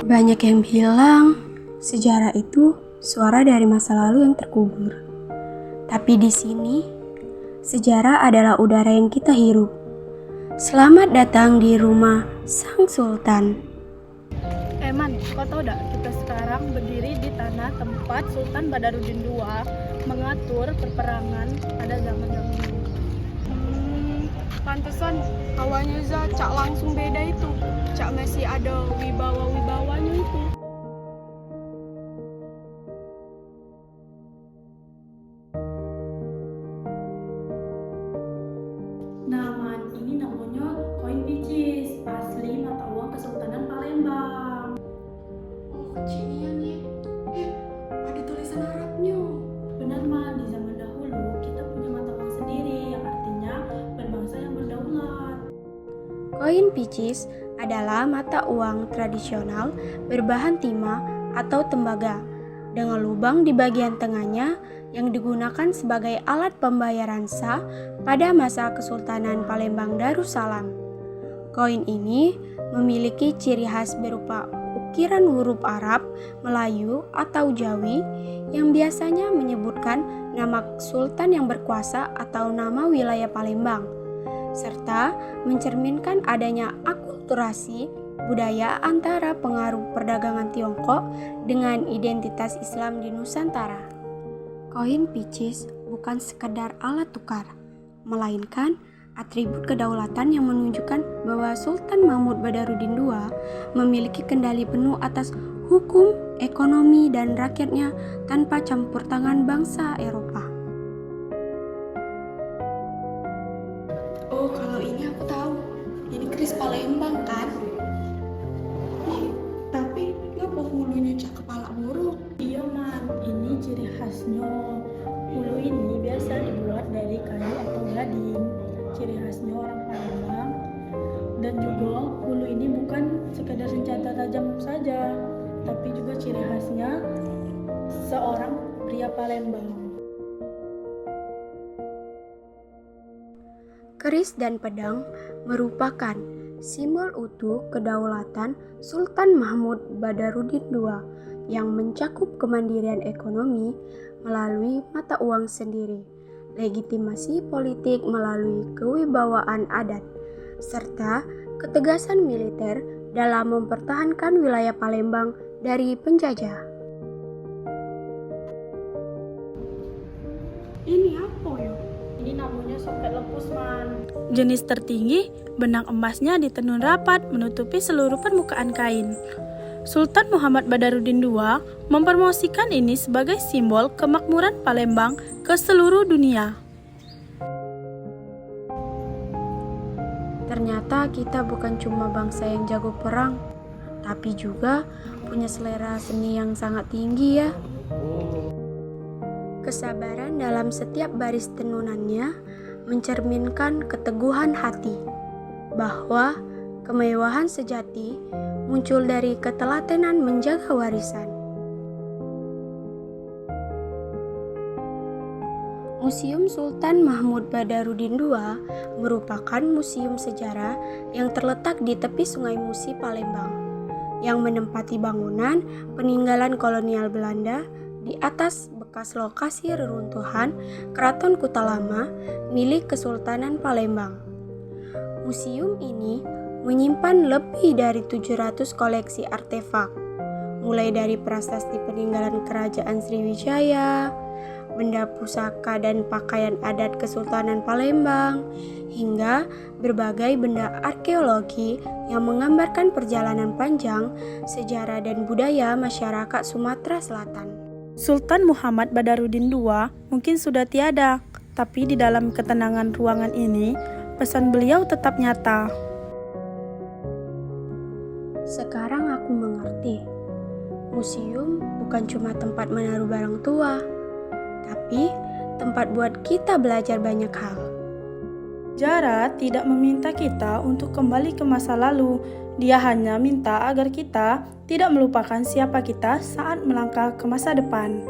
Banyak yang bilang sejarah itu suara dari masa lalu yang terkubur. Tapi di sini, sejarah adalah udara yang kita hirup. Selamat datang di rumah Sang Sultan. Man, kau tahu gak, kita sekarang berdiri di tanah tempat Sultan Badarudin II mengatur perperangan pada zaman dahulu. Pantesan hawanya Cak langsung beda itu. Cak masih ada wibawa-wibawanya itu. Nah, Man, ini namanya koin picis, asli mata uang Kesultanan Palembang. Oh, kekinian ya. Ada tulisan Arabnya. Benar, Man, di zaman dahulu kita punya mata uang sendiri yang artinya berbangsa yang berdaulat. Koin picis adalah mata uang tradisional berbahan timah atau tembaga dengan lubang di bagian tengahnya yang digunakan sebagai alat pembayaran sah pada masa Kesultanan Palembang Darussalam. Koin ini memiliki ciri khas berupa ukiran huruf Arab, Melayu, atau Jawi yang biasanya menyebutkan nama sultan yang berkuasa atau nama wilayah Palembang, serta mencerminkan adanya akulturasi budaya antara pengaruh perdagangan Tiongkok dengan identitas Islam di Nusantara. Koin picis bukan sekedar alat tukar, melainkan atribut kedaulatan yang menunjukkan bahwa Sultan Mahmud Badarudin II memiliki kendali penuh atas hukum, ekonomi, dan rakyatnya tanpa campur tangan bangsa Eropa. Oh, kalau ini aku tahu. Ini keris Palembang kan? Tapi ngapa hulunya Cak kepala burung? Iya, Man, ini ciri khasnya. Hulu ini biasa dibuat dari kayu atau gading. Ciri khasnya orang Palembang. Dan juga hulu ini bukan sekadar senjata tajam saja, tapi juga ciri khasnya seorang pria Palembang. Keris dan pedang merupakan simbol utuh kedaulatan Sultan Mahmud Badarudin II yang mencakup kemandirian ekonomi melalui mata uang sendiri, legitimasi politik melalui kewibawaan adat, serta ketegasan militer dalam mempertahankan wilayah Palembang dari penjajah. Ini apa ya? Ini namanya soket lepus, Man. Jenis tertinggi, benang emasnya ditenun rapat menutupi seluruh permukaan kain. Sultan Muhammad Badarudin II mempromosikan ini sebagai simbol kemakmuran Palembang ke seluruh dunia. Ternyata kita bukan cuma bangsa yang jago perang, tapi juga punya selera seni yang sangat tinggi ya. Kesabaran dalam setiap baris tenunannya mencerminkan keteguhan hati, bahwa kemewahan sejati muncul dari ketelatenan menjaga warisan. Museum Sultan Mahmud Badarudin II merupakan museum sejarah yang terletak di tepi Sungai Musi, Palembang, yang menempati bangunan peninggalan kolonial Belanda di atas bekas lokasi reruntuhan Keraton Kutalama milik Kesultanan Palembang. Museum ini menyimpan lebih dari 700 koleksi artefak, mulai dari prasasti peninggalan Kerajaan Sriwijaya, benda pusaka dan pakaian adat Kesultanan Palembang, hingga berbagai benda arkeologi yang menggambarkan perjalanan panjang sejarah dan budaya masyarakat Sumatera Selatan. Sultan Muhammad Badarudin II mungkin sudah tiada, tapi di dalam ketenangan ruangan ini, pesan beliau tetap nyata. Sekarang aku mengerti, museum bukan cuma tempat menaruh barang tua, tapi tempat buat kita belajar banyak hal. Sejarah tidak meminta kita untuk kembali ke masa lalu. Dia hanya minta agar kita tidak melupakan siapa kita saat melangkah ke masa depan.